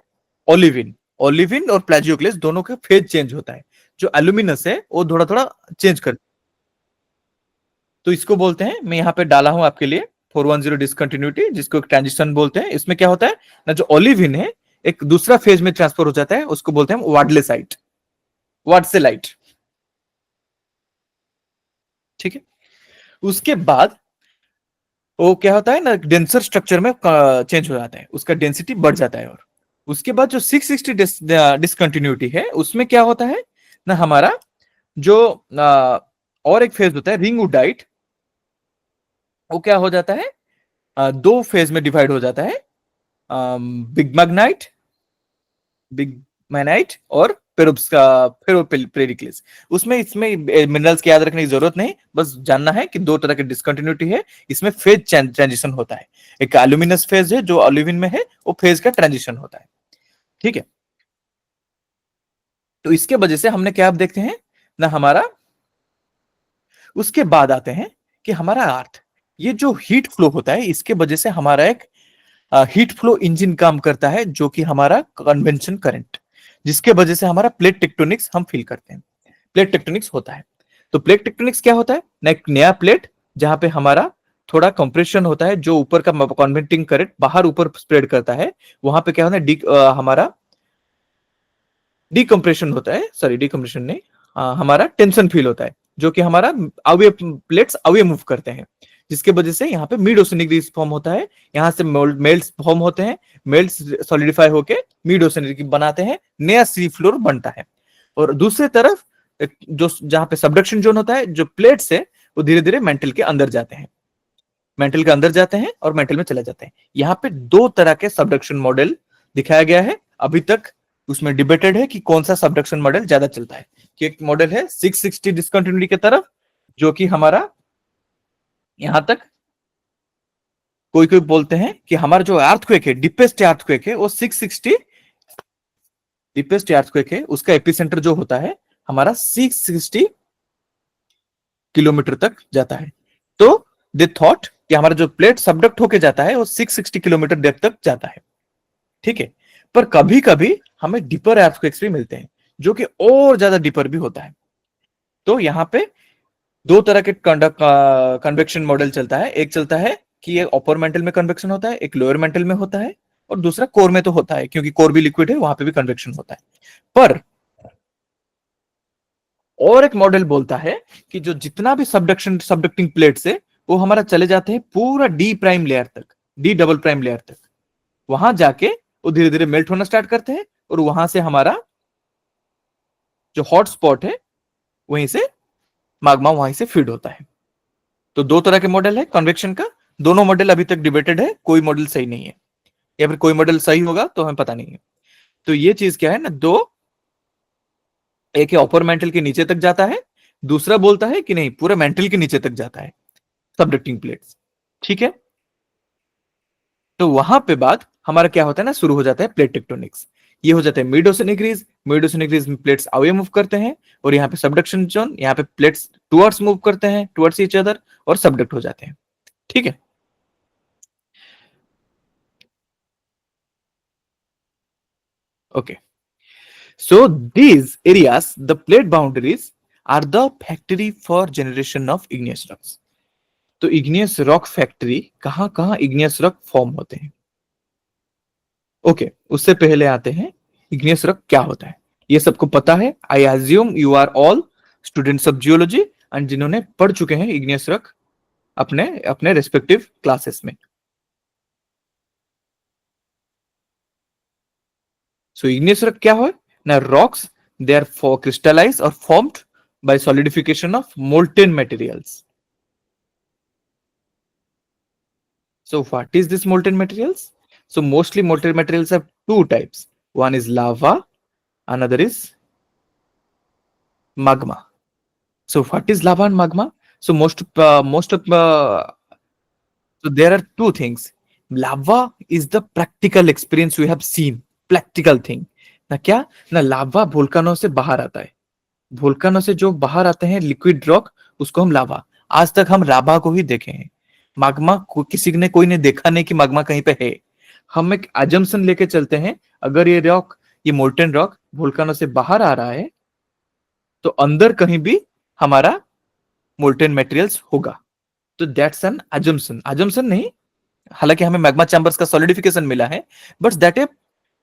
ओलिविन, ओलिविन और प्लाजियोक्लेस दोनों का फेज चेंज होता है। जो एल्यूमिनस है वो थोड़ा थोड़ा चेंज कर, तो इसको बोलते हैं, मैं यहाँ पे डाला हूं आपके लिए 410 डिसकंटिन्यूटी, जिसको ट्रांजिशन बोलते हैं। इसमें क्या होता है ना, जो ओलिविन है एक दूसरा फेज में ट्रांसफर हो जाता है, उसको बोलते हैं वाडलेसाइट, वाडसेलाइट। ठीक है, उसके बाद वो क्या होता है ना, डेंसर स्ट्रक्चर में चेंज हो जाता है, उसका डेंसिटी बढ़ जाता है। और उसके बाद जो 660 डिसकंटिन्यूटी है, उसमें क्या होता है ना, हमारा जो और एक फेज होता है रिंगवुडाइट, वो क्या हो जाता है, दो फेज में डिवाइड हो जाता है, बिगमैग्नाइट, बिगमैनाइट और फेरोपेरिक्लिस। उसमें इसमें मिनरल्स की याद रखने की जरूरत नहीं, बस जानना है कि दो तरह की डिसकंटिन्यूटी है, इसमें फेज ट्रांजिशन होता है। एक एल्यूमिनस फेज है जो ओलिविन में है, वो फेज का ट्रांजिशन होता है। ठीक है, तो इसके वजह से हमने क्या, आप देखते हैं ना हमारा, उसके बाद आते हैं कि हमारा अर्थ, ये जो हीट फ्लो होता है, इसके वजह से हमारा एक हीट फ्लो इंजन काम करता है, जो कि हमारा कन्वेंशन करंट, जिसके वजह से हमारा प्लेट टेक्टोनिक्स हम फील करते हैं, प्लेट टेक्टोनिक्स होता है। तो प्लेट टेक्टोनिक्स क्या होता है ना, एक नया प्लेट जहां पे हमारा थोड़ा कंप्रेशन होता है, जो ऊपर का कन्वेंटिंग करंट बाहर ऊपर स्प्रेड करता है, वहां पे क्या होता है, हमारा डिकम्प्रेशन होता है, सॉरी डिकम्प्रेशन नहीं, हमारा टेंशन फील होता है, जो कि हमारा अवे प्लेट्स अवे मूव करते हैं, जिसके वजह से यहाँ पे मिड ओशनिक रिज फॉर्म होता है। यहाँ से मेल्ट्स फॉर्म होते हैं, मेल्ट्स सॉलिडिफाई होके मिड ओशनिक बनाते हैं, नया सी फ्लोर बनता है। और दूसरी तरफ जो जहाँ पे सबडक्शन जोन होता है, जो प्लेट्स है वो धीरे धीरे मेंटल के अंदर जाते हैं, मेंटल के अंदर जाते हैं और मेंटल में चले जाते हैं। यहाँ पे दो तरह के सबडक्शन मॉडल दिखाया गया है अभी तक, उसमें डिबेटेड है कि कौन सा सबडक्शन मॉडल ज्यादा चलता है। कि एक मॉडल है 660 डिसकंटिन्यूटी की तरफ, जो कि हमारा यहां तक कोई कोई बोलते हैं कि हमारा जो अर्थक्वेक है, डीपेस्ट अर्थक्वेक है, वो 660 डीपेस्ट अर्थक्वेक है, उसका एपिसेंटर जो होता है हमारा 660 किलोमीटर तक जाता है। तो दे थॉट कि हमारा जो प्लेट सबडक्ट होके जाता है वो 660 किलोमीटर डेप्थ तक जाता है। ठीक है, पर कभी कभी हमें डीपर अर्थक्वेक्स भी मिलते हैं, जो कि और ज्यादा डीपर भी होता है। तो यहाँ पे दो तरह के कन्वेक्शन मॉडल चलता है, एक चलता है कि ये अपर मेंटल में कन्वेक्शन होता है, एक लोअर मेंटल में होता है, और दूसरा कोर में तो होता है, क्योंकि कोर भी लिक्विड है, वहां पे भी कन्वेक्शन होता है। पर और एक मॉडल बोलता है कि जो जितना भी सबडक्टिंग प्लेट्स है, वो हमारा चले जाते हैं पूरा डी प्राइम लेयर तक, डी डबल प्राइम लेयर तक। वहां जाके वो धीरे धीरे मेल्ट होना स्टार्ट करते हैं, और वहां से हमारा जो हॉट स्पॉट है वहीं से माग्मा वहीं से फीड होता है। तो दो तरह के मॉडल है कन्वेक्शन का, दोनों मॉडल अभी तक डिबेटेड है, कोई मॉडल सही नहीं है, या फिर कोई मॉडल सही होगा तो हमें पता नहीं है। तो ये चीज क्या है ना, दो, एक है अपर मेंटल के नीचे तक जाता है, दूसरा बोलता है कि नहीं पूरा मेंटल के नीचे तक जाता है सबडक्टिंग प्लेट्स। ठीक है, तो वहां पे बाद हमारा क्या होता है ना, शुरू हो जाता है प्लेट टेक्टोनिक्स। ये हो जाता है मिड ओशनिक रीज, मिड ओशनिक रीज में प्लेट्स अवे मूव करते हैं, और यहाँ पे सबडक्शन जोन, यहाँ पे प्लेट्स टुवर्ड्स मूव करते हैं, टुवर्ड्स ईच अदर, और सबडक्ट हो जाते हैं। ठीक है, okay, So these areas, the plate boundaries, are the factory for generation of igneous rocks. तो igneous rock factory कहां कहां igneous rock फॉर्म होते हैं? ओके उससे पहले आते हैं igneous rock क्या होता है। ये सबको पता है, I assume you are all students of geology and जिन्होंने पढ़ चुके हैं igneous rock अपने अपने रेस्पेक्टिव क्लासेस में। सो igneous rock क्या है ना? Rocks they are for crystallize और formed by solidification of molten materials. So what is this molten materials? So mostly molten materials have two types. One is lava, another is magma. So what is lava and magma? So so there are two things. Lava is the practical experience we have seen, practical thing. ना क्या ना लावा वोल्कानो से बाहर आता है, वोल्कानो से जो बाहर आते हैं लिक्विड रॉक, उसको हम लावा, आज तक हम लावा को ही देखे हैं। माग्मा किसी ने कोई ने देखा नहीं कि माग्मा कहीं पे है। हम एक अजम्पशन लेके चलते हैं, अगर ये रॉक, ये मोल्टन रॉक वोल्कानो से बाहर आ रहा है तो अंदर कहीं भी हमारा मोल्टन मटेरियल्स होगा। तो दैट्स एन अजम्पशन, अजम्पशन नहीं, हालांकि हमें मैग्मा चैम्बर्स का सॉलिडिफिकेशन मिला है, but that A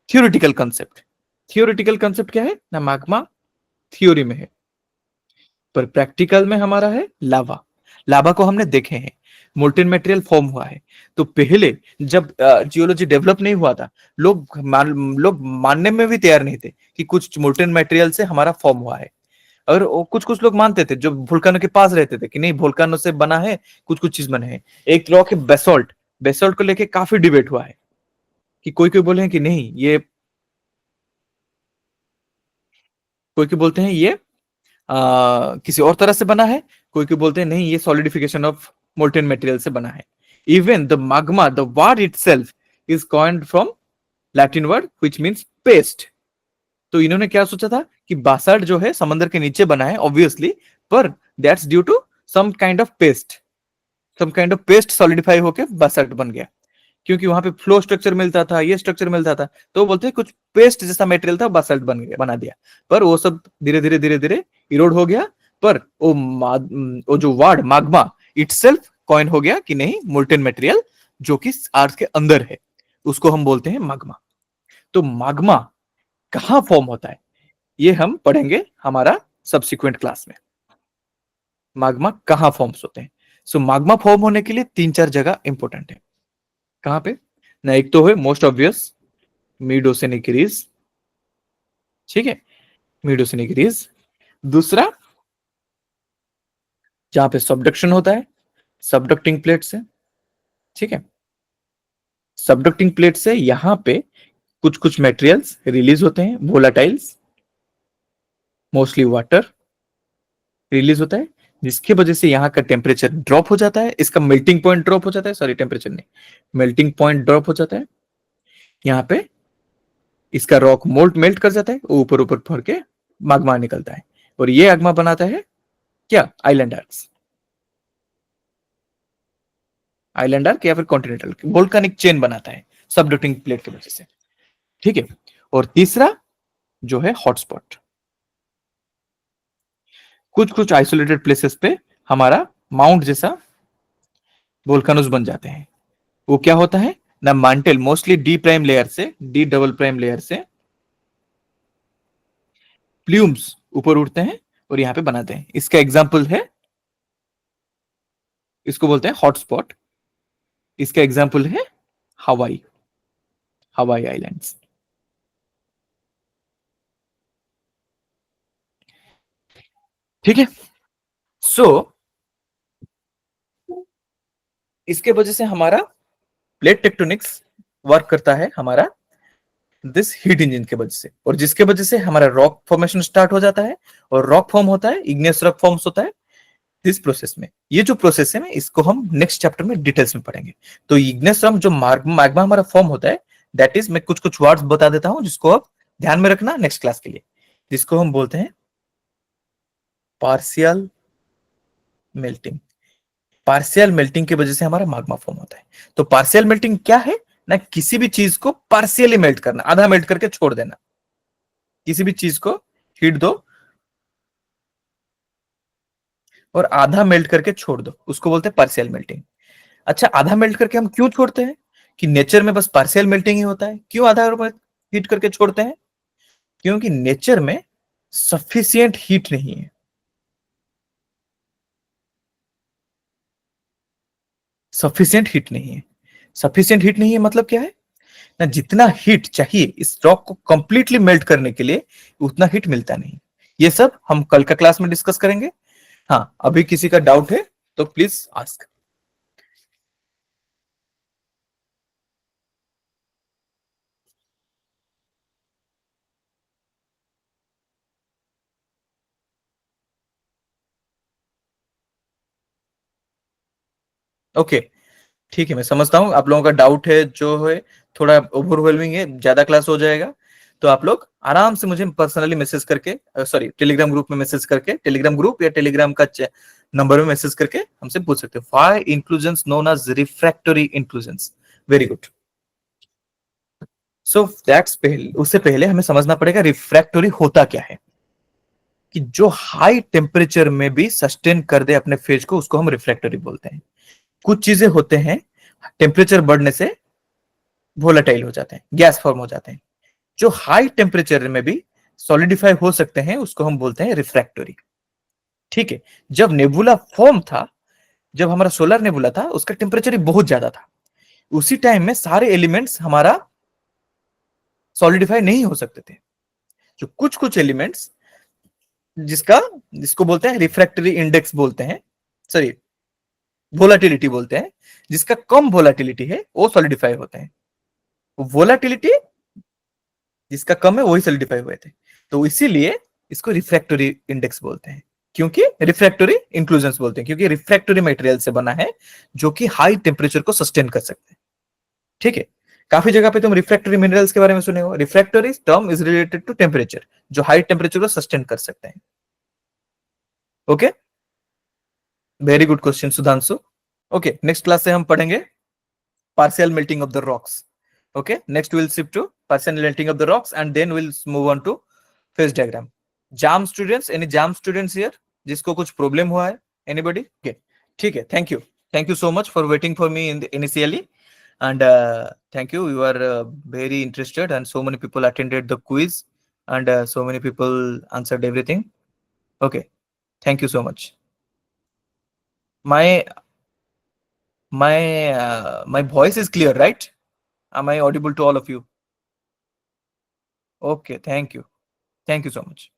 theoretical concept. Theoretical concept क्या है ना? मैग्मा थ्योरी में है, पर प्रैक्टिकल में हमारा है लावा। लावा को हमने देखे हैं, मोल्टेन मटेरियल फॉर्म हुआ है। तो पहले जब जियोलॉजी डेवलप नहीं हुआ था, लोग मानने में भी तैयार नहीं थे कि कुछ मोल्टेन मटेरियल से हमारा फॉर्म हुआ है। और कुछ कुछ लोग मानते थे जो वोल्कानो के पास रहते थे कि नहीं वोल्कानो से बना है, कुछ कुछ चीज बने हैं। एक रॉक है बेसोल्ट, बेसोल्ट को लेके काफी डिबेट हुआ है कि कोई कोई बोले हैं कि नहीं ये, कोई कोई बोलते हैं ये किसी और तरह से बना है, कोई कोई बोलते हैं नहीं ये सॉलिडिफिकेशन ऑफ मोल्टेन मटेरियल से बना है। Even the magma, the word itself is coined from Latin word which means paste. तो इन्होंने क्या सोचा था कि बासाल्ट जो है समंदर के नीचे बना है ऑब्वियसली, पर that's due to some kind of paste, some kind of paste solidify होके बासाल्ट बन गया, क्योंकि वहां पे फ्लो स्ट्रक्चर मिलता था, ये स्ट्रक्चर मिलता था, तो बोलते हैं कुछ पेस्ट जैसा मटेरियल था, बासाल्ट बन गया, बना दिया। पर वो सब धीरे धीरे धीरे धीरे इरोड हो गया, पर वो जो वर्ड माग्मा इटसेल्फ कॉइन हो गया कि नहीं मोल्टेन मटेरियल जो कि अर्थ के अंदर है, उसको हम बोलते हैं माग्मा। तो माग्मा कहां फॉर्म होता है ये हम पढ़ेंगे हमारा सब्सिक्वेंट क्लास में, माग्मा कहां फॉर्म्स होते हैं। सो माग्मा फॉर्म होने के लिए 3-4 जगह इंपॉर्टेंट है। कहां पे ना? एक तो है मोस्ट ऑब्वियस मिड ओशनिक रीज, ठीक है, मिड ओशनिक रीज। दूसरा जहां पे सबडक्शन होता है, सबडक्टिंग प्लेट से, ठीक है, सबडक्टिंग प्लेट से यहां पे कुछ कुछ मटेरियल्स रिलीज होते हैं, वोलाटाइल्स, मोस्टली वाटर रिलीज होता है, जिसकी वजह से यहाँ का टेम्परेचर ड्रॉप हो जाता है, इसका मेल्टिंग पॉइंट ड्रॉप हो जाता है, सॉरी टेम्परेचर नहीं, मेल्टिंग पॉइंट ड्रॉप हो जाता है। यहाँ पे इसका रॉक मेल्ट कर जाता है, ऊपर ऊपर भर के माग्मा निकलता है, और ये आग्मा बनाता है क्या? आइलैंड आर्क्स, आइलैंड आर्क या फिर कॉन्टिनेंटल वोल्केनिक चेन बनाता है सबडक्टिंग प्लेट की वजह से, ठीक है। और तीसरा जो है हॉटस्पॉट, कुछ कुछ आइसोलेटेड प्लेसेस पे हमारा माउंट जैसा वोल्केनोस बन जाते हैं। वो क्या होता है ना? मांटल मोस्टली डी प्राइम लेयर से, डी डबल प्राइम लेयर से प्ल्यूम्स ऊपर उठते हैं और यहां पे बनाते हैं। इसका एग्जांपल है, इसको बोलते हैं हॉटस्पॉट, इसका एग्जांपल है हवाई, हवाई आइलैंड्स, ठीक है। सो इसके वजह से हमारा प्लेट टेक्टोनिक्स वर्क करता है हमारा दिस हीट इंजन के वजह से, और जिसके वजह से हमारा रॉक फॉर्मेशन स्टार्ट हो जाता है और रॉक फॉर्म होता है, इग्नियस रॉक फॉर्म्स होता है इस प्रोसेस में। ये जो प्रोसेस है इसको हम नेक्स्ट चैप्टर में डिटेल्स में पढ़ेंगे। तो इग्नियस रॉक जो मैग्मा हमारा फॉर्म होता है, दैट इज, मैं कुछ कुछ वर्ड्स बता देता हूं जिसको आप ध्यान में रखना नेक्स्ट क्लास के लिए, जिसको हम बोलते हैं पार्शियल मेल्टिंग। पार्शियल मेल्टिंग की वजह से हमारा मैग्मा फॉर्म होता है। तो पार्शियल मेल्टिंग क्या है ना? किसी भी चीज को पार्शियली मेल्ट करना, आधा मेल्ट करके छोड़ देना, किसी भी चीज को हीट दो और आधा मेल्ट करके छोड़ दो, उसको बोलते हैं पार्शियल मेल्टिंग। अच्छा, आधा मेल्ट करके हम क्यों छोड़ते हैं? कि नेचर में बस पार्शियल मेल्टिंग ही होता है। क्यों आधा हीट करके छोड़ते हैं? क्योंकि नेचर में सफिशिएंट हीट नहीं है। सफिशिएंट हीट नहीं है। सफिशिएंट हीट नहीं है मतलब क्या है ना, जितना हीट चाहिए इस रॉक को कंप्लीटली मेल्ट करने के लिए उतना हीट मिलता नहीं। ये सब हम कल का क्लास में डिस्कस करेंगे। हाँ, अभी किसी का डाउट है तो प्लीज आस्क। ओके, ठीक है, मैं समझता हूँ आप लोगों का डाउट है जो है, थोड़ा ओवरवेलमिंग है, ज्यादा क्लास हो जाएगा। तो आप लोग आराम से मुझे पर्सनली मैसेज करके, सॉरी टेलीग्राम ग्रुप में मैसेज करके, टेलीग्राम ग्रुप या टेलीग्राम का नंबर में मैसेज करके हमसे पूछ सकते हो। Why inclusions known as refractory inclusions. Very good. So that's पहले, उससे पहले हमें समझना पड़ेगा रिफ्रैक्टरी होता क्या है। कि जो हाई टेम्परेचर में भी सस्टेन कर दे अपने फेज को, उसको हम रिफ्रैक्टरी बोलते हैं। कुछ चीजें होते हैं टेम्परेचर बढ़ने से वोलेटाइल हो जाते हैं, गैस फॉर्म हो जाते हैं। जो हाई टेम्परेचर में भी सॉलिडिफाई हो सकते हैं उसको हम बोलते हैं रिफ्रैक्टरी। ठीक है, जब नेबुला फॉर्म था, जब हमारा सोलर नेबुला था, उसका टेम्परेचर बहुत ज्यादा था। उसी टाइम में सारे एलिमेंट्स हमारा सॉलिडिफाई नहीं हो सकते थे। जो कुछ कुछ एलिमेंट्स जिसको बोलते हैं रिफ्रैक्टरी इंडेक्स बोलते हैं, सॉरी वोलाटिलिटी बोलते हैं, जिसका कम वोलाटिलिटी है वो सॉलिडिफाई होते हैं। वोलाटिलिटी जिसका कम है वही सॉलिडिफाई हुए थे। तो इसीलिए इसको रिफ्रैक्टरी इंडेक्स बोलते हैं, क्योंकि रिफ्रैक्टरी इंक्लूजन्स बोलते हैं, क्योंकि रिफ्रैक्टरी मटेरियल से बना है जो कि हाई टेम्परेचर को सस्टेन कर सकते हैं। ठीक है, काफी जगह पे तुम रिफ्रैक्टरी मिनरल्स के बारे में सुने हो। Refractory term is related to temperature, जो हाई टेम्परेचर को सस्टेन कर सकते हैं। Okay, very good question Sudhanshu. Okay, next class से हम पढ़ेंगे partial melting of the rocks. Okay, next we'll shift to partial melting of the rocks and then we'll move on to phase diagram. Jam students, any jam students here जिसको कुछ problem हुआ है? Anybody? Okay, ठीक है, thank you so much for waiting for me initially, and thank you, you are very interested and so many people attended the quiz and so many people answered everything. Okay, thank you so much. My voice is clear, right? Am I audible to all of you? Okay, thank you. Thank you so much.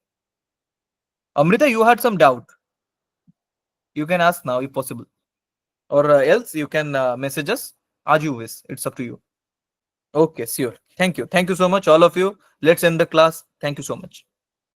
Amrita, you had some doubt. You can ask now if possible. Or else you can message us as you wish. It's up to you. Okay, sure. Thank you. Thank you so much, all of you. Let's end the class. Thank you so much.